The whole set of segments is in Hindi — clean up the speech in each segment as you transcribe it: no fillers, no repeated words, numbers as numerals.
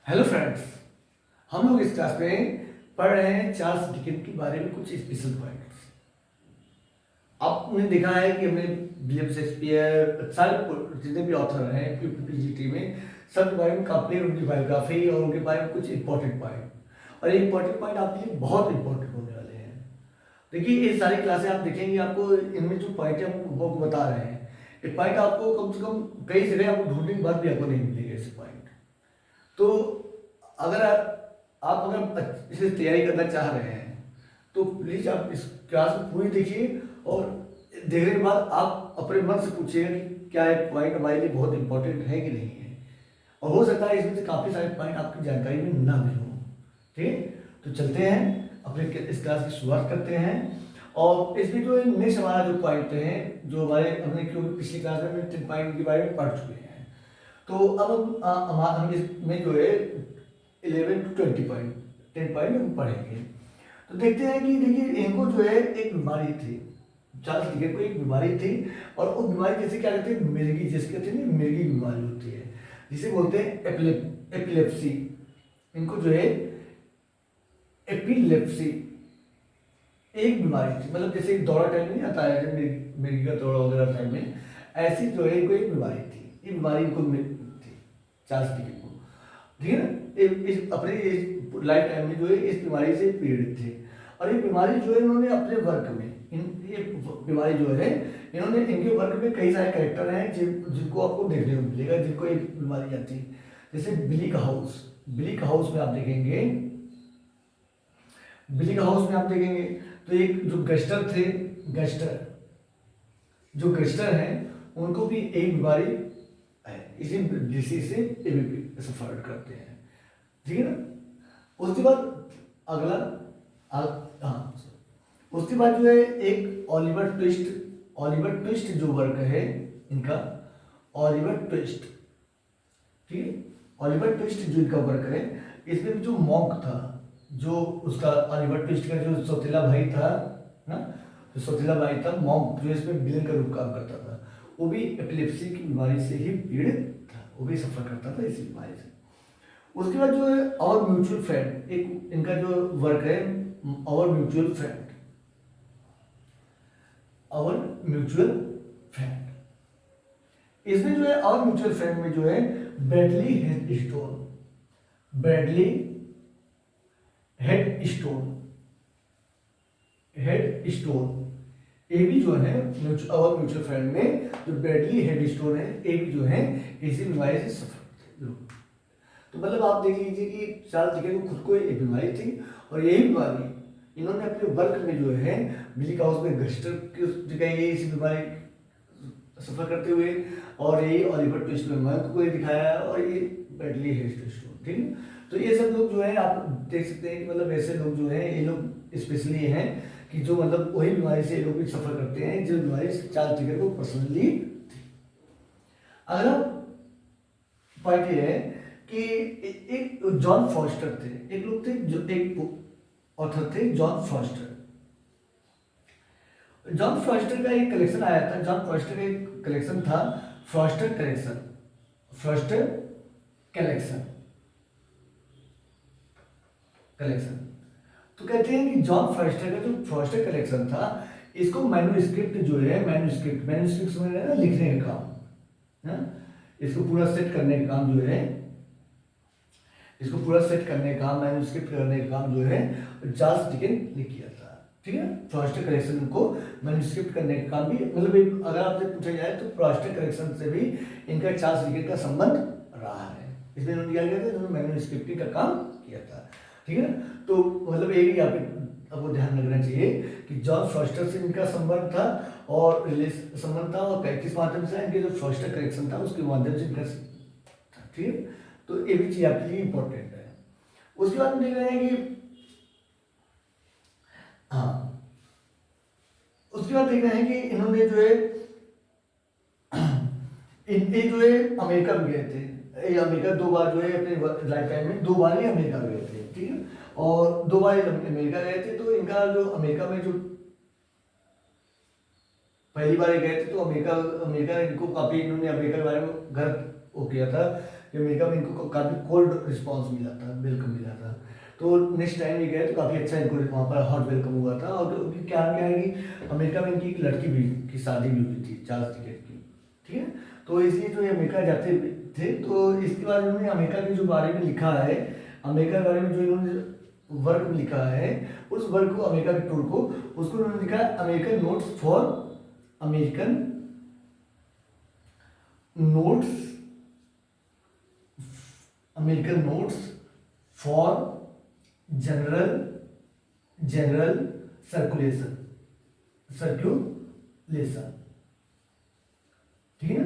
हेलो फ्रेंड्स, हम लोग इस क्लास में पढ़ रहे हैं चार्ल्स डिकेंस के बारे में कुछ स्पेशल पॉइंट्स। आपने देखा है कि हमने विलियम शेक्सपियर सारे जितने भी ऑथर हैं पीजीटी में सब के बारे में काफी उनकी बायोग्राफी और उनके बारे में कुछ इंपॉर्टेंट पॉइंट और इंपॉर्टेंट पॉइंट आपके लिए बहुत इंपॉर्टेंट होने वाले हैं। देखिए ये सारी क्लासें आप देखेंगे, आपको इनमें जो पॉइंट है वो बता रहे हैं। ये पॉइंट आपको कम से कम कई जगह आपको ढूंढने के बाद भी आपको नहीं मिलेंगे ऐसे पॉइंट। तो अगर आप अगर इसे तैयारी करना चाह रहे हैं तो प्लीज़ आप इस क्लास को पूरी देखिए और देखने के बाद आप अपने मन से पूछिएगा कि क्या एक पॉइंट हमारे लिए बहुत इंपॉर्टेंट है कि नहीं है। और हो सकता है इसमें से काफ़ी सारे पॉइंट आपकी जानकारी में ना भी हों। ठीक है, तो चलते हैं अपने इस क्लास की शुरुआत करते हैं। और इसमें जो नेक्स्ट हमारा जो पॉइंट है जो हमारे हमने क्योंकि पिछली क्लास में 3 पॉइंट के बारे में पढ़ चुके हैं, तो अब हम इसमें जो है 11 to 20 पॉइंट 10 पॉइंट हम पढ़ेंगे। तो देखते हैं कि देखिए इनको जो है एक बीमारी थी, चार्ल्स डिकेंस को एक बीमारी थी और उस बीमारी जैसे क्या कहते हैं मिर्गी, जिसके कहते हैं मिर्गी बीमारी होती है जिसे बोलते हैं एपिलेप्सी। इनको जो है एपिलेप्सी एक बीमारी थी, मतलब जैसे एक दौरा टाइम नहीं आता है जब मिर्गी का दौरा वगैरह टाइम में, ऐसी जो है इनको एक बीमारी थी। ये बीमारी इनको थी चार्ल्स डिकेंस को, ठीक है ना। इस अपने लाइफ टाइम में जो है इस बीमारी से पीड़ित थे और ये बीमारी जो है इन्होंने अपने वर्क में ये बीमारी जो है इन्होंने इनके वर्क में कई सारे कैरेक्टर हैं जिनको आपको देखने को मिलेगा जिनको ये बीमारी आती है। जैसे बिलिक हाउस में आप देखेंगे, बिलिक हाउस में आप देखेंगे तो एक जो गैस्टर हैं उनको भी एक बीमारी है, इसी डिसीज से सफर करते हैं, ठीक है ना। उसके बाद अगला हाँ, उसके बाद जो है एक ऑलिवर ट्विस्ट जो वर्क है इनका, ऑलिवर ट्विस्ट, ठीक है। ऑलिवर ट्विस्ट जो इनका वर्क है, इसमें जो मॉन्क था, जो उसका ऑलिवर ट्विस्ट का जो सौतेला भाई था ना, जो सौतेला भाई था मॉन्क, जो इसमें विलेन का रूप काम करता था, वो भी एपिलेप्सी की बीमारी से ही पीड़ित था, वो भी सफर करता था इसी बीमारी से। उसके बाद जो है आवर म्यूचुअल फ्रेंड, एक इनका जो वर्क है आवर म्यूचुअल फ्रेंड, इसमें जो है आवर म्यूचुअल फ्रेंड में जो है ब्रैडली हेडस्टोन ये भी जो है आवर म्यूचुअल फ्रेंड में जो ब्रैडली हेडस्टोन है ये भी जो है इसी बीमारी से सफर करते लोग। तो मतलब आप देख लीजिए कि चार्ल्स डिकेंस को खुद को एक बीमारी थी और यही बीमारी इन्होंने अपने वर्क में जो है बिलिक हाउस में गैस्टर की जगह ये इसी बीमारी सफर करते हुए, और यही ऑलिवर ट्विस्ट में मॉन्क को दिखाया और ये ब्रैडली हेडस्टोन, ठीक है। तो ये सब लोग जो है आप देख सकते हैं कि मतलब ऐसे लोग जो हैं ये लोग स्पेशली हैं कि जो मतलब वही बीमारी से ये लोग भी सफर करते हैं जो बीमारी चार्ल्स डिकेंस को पर्सनली थी। अगला पॉइंट ये है कि एक जॉन फॉस्टर थे, एक लोग थे जो एक ऑथर थे जॉन फॉस्टर का एक कलेक्शन आया था। जॉन फॉस्टर का एक कलेक्शन था फॉस्टर कलेक्शन। तो कहते हैं कि जॉन फॉस्टर का जो फॉस्टर कलेक्शन था इसको मैन्युस्क्रिप्ट जो है मैन्युस्क्रिप्ट समझ रहे हैं ना, लिखने का काम है, इसको पूरा सेट करने का काम जो है मैन्युस्क्रिप्ट करने का काम जो है चार्ल्स डिकेंस ने किया था, ठीक है। फॉस्टर कलेक्शन को मैन्युस्क्रिप्ट करने का काम भी, मतलब अगर आपसे पूछा जाए तो फॉस्टर कलेक्शन से भी इनका चार्ल्स डिकेंस का संबंध रहा है। इसमें उन्होंने क्या किया था, उन्होंने मैन्युस्क्रिप्टिंग का काम किया था, ठीक है। तो मतलब ये भी आपको ध्यान रखना चाहिए कि जॉन फॉस्टर से इनका संबंध था और किस माध्यम से इनके जो फॉस्टर कलेक्शन था उसके माध्यम से इनका, ठीक है। तो ये भी चीज आपके लिए इंपॉर्टेंट है। उसके बाद हम देख रहे हैं कि उसके बाद देख रहे हैं कि इन्होंने जो है इनके जो है अमेरिका में गए थे। ये अमेरिका 2 बार जो है अपने लाइफ टाइम में 2 बार ही अमेरिका गए थे, ठीक है। और 2 बार अमेरिका गए थे। तो इनका जो अमेरिका में जो पहली बार गए थे तो अमेरिका इनको काफी, इन्होंने अमेरिका के बारे में घर वो किया था कि अमेरिका में इनको काफ़ी कोल्ड रिस्पॉन्स मिला था, वेलकम मिला था। तो नेक्स्ट टाइम ये गए तो काफ़ी अच्छा इनको वहाँ पर हॉट वेलकम हुआ था। और उनकी क्या है कि अमेरिका में इनकी एक लड़की भी की शादी भी हुई थी चार्ल्स डिकेंस की, ठीक है। तो इसलिए जो ये अमेरिका जाते थे तो इसके बाद इन्होंने अमेरिका के जो बारे में लिखा है, अमेरिका के बारे में जो इन्होंने वर्क लिखा है, उस वर्क को अमेरिका के टूर को उसको उन्होंने लिखा है American notes for American notes American notes for general circulation, ठीक है ना।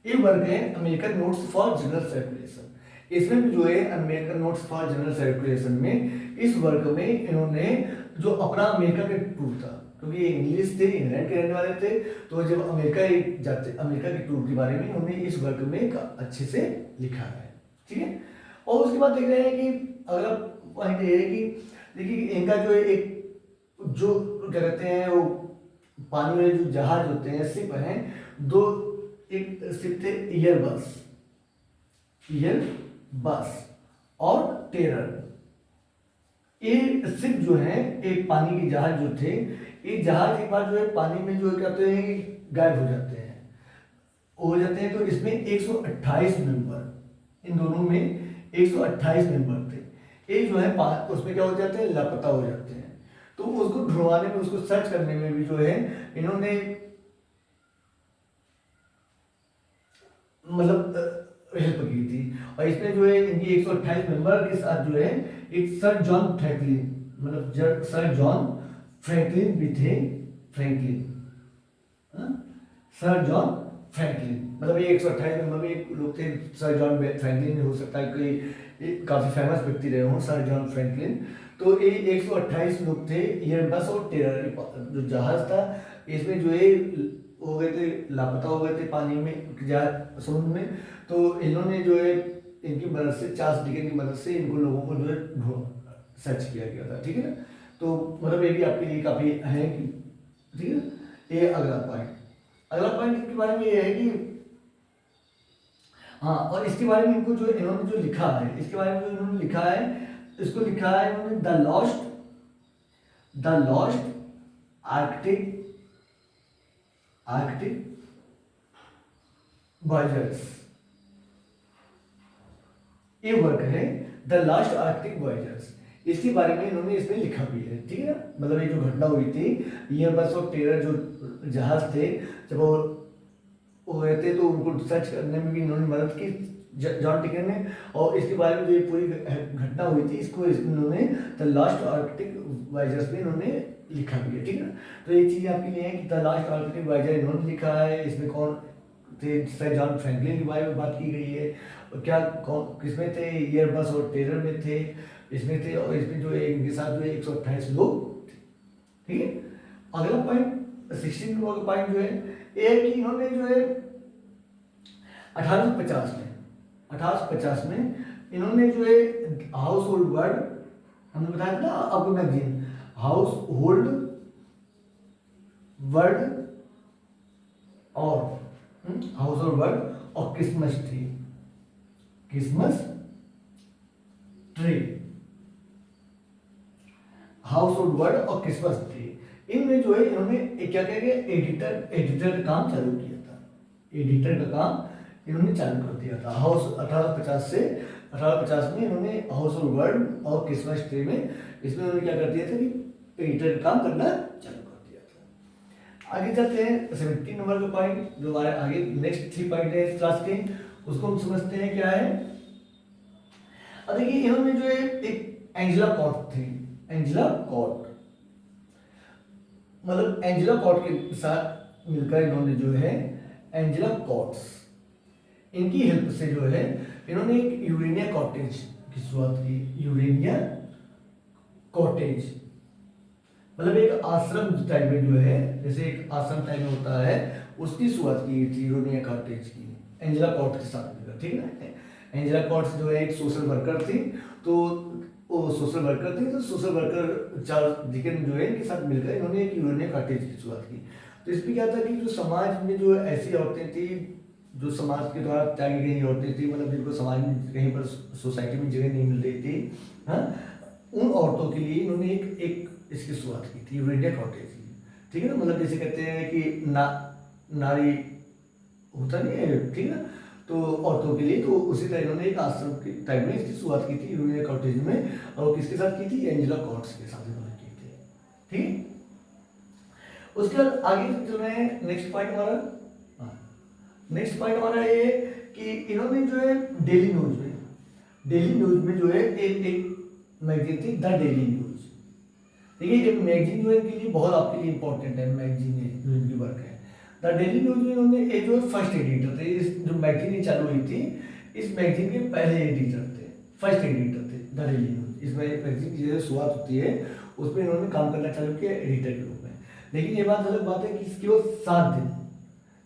ये वर्क है American notes for general circulation. इसमें भी जो है American notes for general circulation में इस वर्क में इन्होंने जो अपना अमेरिका के टूर था, क्योंकि ये इंग्लिश थे, इंग्लैंड के रहने वाले थे, तो जब अमेरिका जाते अमेरिका के टूर के बारे में उन्होंने इस वर्क में अच्छे से लिखा है, ठीक है। और उसके बाद देख रहे हैं कि अगला पॉइंट ये है कि देखिए इनका जो एक जो क्या कहते हैं वो पानी वाले जो जहाज होते हैं, शिप हैं दो, एक शिप थे ईयरबस और टेरर। ये शिप जो है एक पानी के जहाज जो थे, ये जहाज एक बार जो है पानी में जो कहते हैं गायब हो जाते हैं तो इसमें 128 मेंबर, इन दोनों में 128 मेंबर थे। ये जो है उसमें क्या हो जाते हैं, लापता हो जाते हैं। तो उसको ढूंढवाने में, उसको सर्च करने में भी जो है इन्होंने मतलब हेल्प की थी। और इसमें जो है इनकी 128 मेंबर के साथ जो है एक सर जॉन फ्रैंकलिन, मतलब सर जॉन फ्रैंकलिन भी थे, सर जॉन फ्रैंकलिन, मतलब ये 128 मेंबर में एक लोग थे। सर जॉन फ्रैंकलिन हो सकता है कोई काफ़ी फेमस व्यक्ति रहे हों, सर जॉन फ्रैंकलिन। तो ये 128 लोग थे। ईयरबस और टेरर जो जहाज था, इसमें जो है हो गए थे, लापता हो गए थे पानी में, समुद्र में। तो इन्होंने जो है इनकी मदद से, चार्ल्स डिकेंस की मदद से इनको लोगों को जो है सर्च किया गया था, ठीक है ना। तो मतलब ये भी आपके लिए काफ़ी है कि, ठीक है। ये अगला पॉइंट इसके बारे में ये है कि हाँ, और इसके बारे में इनको जो इन्होंने जो लिखा है, इसके बारे में जो इन्होंने लिखा है, इसको लिखा है इन्होंने द लॉस्ट आर्कटिक वॉयजर्स। ये वर्क है द लास्ट आर्कटिक वॉयजर्स। इसके बारे में इन्होंने इसमें लिखा भी है, ठीक है ना। मतलब ये जो घटना हुई थी, ईयरबस और टेरर जो जहाज थे, जब वो गए थे तो उनको सर्च करने में भी इन्होंने मदद की, जॉन डिकेंस ने। और इसके बारे में जो ये पूरी घटना हुई थी, इसको इन्होंने द लास्ट आर्कटिक वॉयजर्स में इन्होंने लिखा भी है, ठीक है ना। तो ये चीज़ आपके लिए है कि द लास्ट आर्कटिक वॉयजर इन्होंने लिखा है। इसमें कौन थे, सर जॉन फ्रैंकलिन के बारे में बात की गई है। और क्या कौन किसमें थे, ईयरबस और टेरर में थे, इसमें थे। और इसमें जो है इनके साथ जो है 128 लोग थे, ठीक है। अगला पॉइंट 16 नंबर का पॉइंट जो है ये है कि इन्होंने जो है 1850 में इन्होंने जो है हाउस होल्ड वर्ड, हमने बताया था आपको मैगजीन, हाउस होल्ड वर्ड और Christmas tree, house hold word और क्रिसमस ट्री, इनमें जो है इन्होंने क्या कहेंगे एडिटर का काम चालू किया था। एडिटर का काम इन्होंने चालू कर दिया था। 1850 में इन्होंने हाउस होल्ड वर्ड और क्रिसमस ट्री में, इसमें उन्होंने क्या कर दिया था कि एडिटर का काम करना चालू कर दिया था। आगे चलते हैं 17 नंबर का पॉइंट, जो हमारे आगे नेक्स्ट 3 पॉइंट है क्लास के, उसको हम समझते हैं क्या है। अब देखिए इन्होंने जो है एक एंजेला कॉट थी, एंजेला कॉट, मतलब एंजेला कॉट के साथ मिलकर इन्होंने जो है एंजेला कॉट्स, इनकी हेल्प से जो है इन्होंने एक यूरेनिया कॉटेज की शुरुआत की। यूरेनिया कॉटेज मतलब एक आश्रम टाइप में जो है, जैसे एक आश्रम टाइप में होता है, उसकी शुरुआत की थी यूरेनिया कॉटेज की एंजेला कॉट के साथ मिलकर, ठीक है ना। एंजेला कॉट जो है एक सोशल वर्कर थी, तो वो सोशल वर्कर चार्ल्स डिकेंस जो है इनके साथ मिलकर इन्होंने एक यूरेनिया कॉटेज की शुरुआत की। तो इसमें क्या था कि जो समाज में जो ऐसी औरतें थी जो समाज के द्वारा त्यागी गई औरतें थी, मतलब जिनको समाज में कहीं पर सोसाइटी में जगह नहीं मिल रही थी, हाँ, उन औरतों के लिए इन्होंने एक एक इसकी शुरुआत की थी, इंडिया कॉटेज की, ठीक है ना। मतलब जैसे कहते हैं कि नारी होता नहीं है, ठीक है ना, तो औरतों के लिए, तो उसी तरह इन्होंने एक आश्रम के टाइम में इसकी शुरुआत की थी इंडिया कॉटेज में, और किसके साथ की थी, एंजेला कॉट्स के साथ इन्होंने की थी, ठीक। उसके बाद आगे चल रहे हैं, नेक्स्ट पॉइंट हमारा, नेक्स्ट पॉइंट हमारा ये कि इन्होंने जो है डेली न्यूज में जो है एक मैगजीन थी, द डेली न्यूज, ठीक है। ये मैगजीन जो है इनके लिए बहुत आपके लिए इंपॉर्टेंट है, मैगजीन है जो इनकी वर्क है। द डेली न्यूज में इन्होंने ये जो फर्स्ट एडिटर थे, इस जो मैगजीन चालू हुई थी, इस मैगजीन के पहले एडिटर थे, फर्स्ट एडिटर थे द डेली न्यूज। इसमें मैगजीन की जो शुरुआत होती है उसमें इन्होंने काम करना चालू किया एडिटर के रूप में। लेकिन ये बात अलग बात है कि केवल 7 दिन,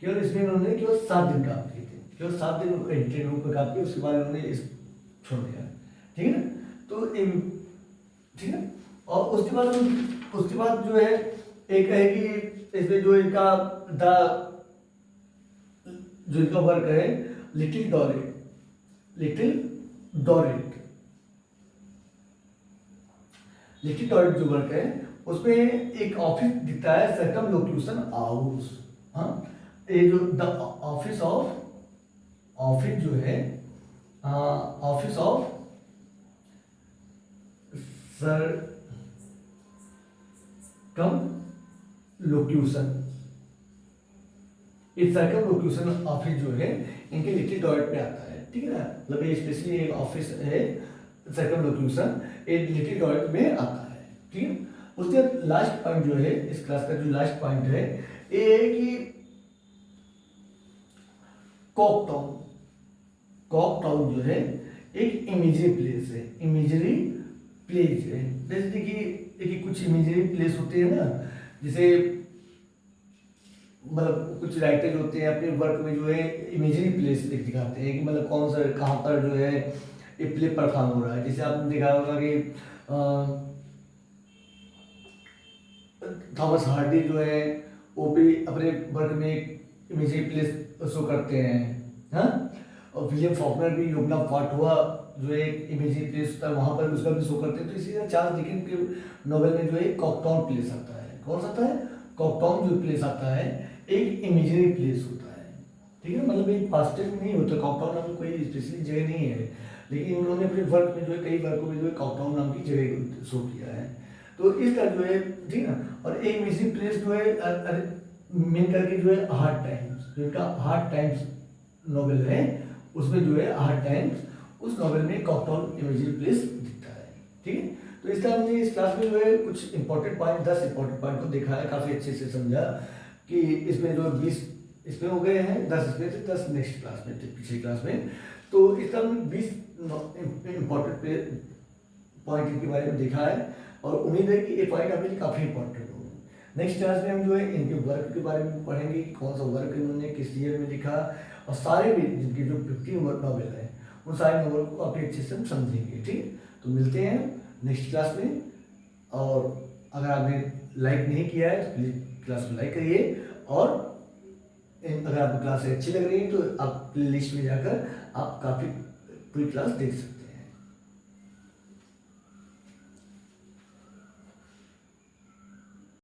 केवल इसमें इन्होंने केवल 7 दिन काम किए थे, केवल 7 दिन एडिटर के रूप में काम किया, उसके बाद इन्होंने इस छोड़ दिया, ठीक है ना। तो ठीक है, और उसके बाद जो है एक है कि इसमें जो इनका जो इनका वर्क है लिटिल डॉरेट जो वर्क है उसमें एक ऑफिस दिखता है, सर्कमलोक्यूशन हाउस, हाँ, ये जो द ऑफिस जो है ऑफिस ऑफ सर्कमलोक्यूशन, इस सर्कमलोक्यूशन ऑफिस जो है इनके लिटिल डॉरेट पे आता है, ठीक है ना। मतलब ये स्पेशली एक ऑफिस है सर्कमलोक्यूशन, ये लिटिल डॉरेट में आता है, ठीक है। उसके लास्ट पॉइंट जो है इस क्लास का, जो लास्ट पॉइंट है ये है कि कॉकटाउन जो है एक इमेजरी प्लेस है, जैसे देखिए कुछ इमेजरी प्लेस होते हैं ना, जैसे मतलब कुछ राइटर होते हैं अपने वर्क में जो है इमेजरी प्लेस दिखाते हैं कि मतलब कौन सा कहाँ पर जो है ये प्ले परफॉर्म हो रहा है। जैसे आपने देखा होगा कि थॉमस हार्डी जो है वो भी अपने वर्क में एक इमेजरी प्लेस शो करते हैं, हाँ। और विलियम फॉकनर भी योगना पार्ट हुआ जो एक इमेजरी प्लेस होता है वहाँ पर उसका भी शो करते हैं। तो इसी तरह चार्ल्स डिकेंस के नॉवेल में जो है कॉकटाउन प्लेस आता है, कौन सा आता है, कॉकटाउन जो प्लेस आता है एक इमेजरी प्लेस होता है, ठीक है। मतलब एक पास्टर में नहीं होता, कॉकटाउन नाम की कोई स्पेशली जगह नहीं है, लेकिन उन्होंने अपने वर्क में जो है कई वर्कों में जो है कॉकटाउन नाम की जगह शो किया है। तो इस तरह जो है, ठीक है। और एक इमेजरी प्लेस जो है मेन करके जो है हार्ड टाइम्स, जो इनका हार्ड टाइम्स नॉवेल है उसमें जो है हार्ड टाइम्स, उस नॉवेल में कॉकटाउन इमेजरी प्लेस दिखता है, ठीक है। तो इस तरह हमने इस क्लास में जो है कुछ इंपॉर्टेंट पॉइंट 10 इंपॉर्टेंट पॉइंट को देखा है, काफ़ी अच्छे से समझा कि इसमें जो 20 इसमें हो गए हैं, 10 इसमें से 10 नेक्स्ट क्लास में, पिछली क्लास में। तो इस तरह हमने 20 इंपॉर्टेंट पॉइंट के बारे में देखा है और उम्मीद है कि ये पॉइंट आपके लिए काफ़ी इंपॉर्टेंट होगा। नेक्स्ट क्लास में हम जो है इनके वर्क के बारे में पढ़ेंगे कि कौन सा वर्क इन्होंने किस ईयर में लिखा, और सारे भी जिनके जो 15 नॉवेल है उन सारे नॉवेल को काफ़ी अच्छे से हम समझेंगे, ठीक है। तो मिलते हैं नेक्स्ट क्लास में, और अगर आपने लाइक नहीं किया है तो प्लीज़ क्लास को लाइक करिए, और अगर आपको क्लास अच्छी लग रही है तो आप प्ले लिस्ट में जाकर आप काफ़ी पूरी क्लास देख सकते हैं।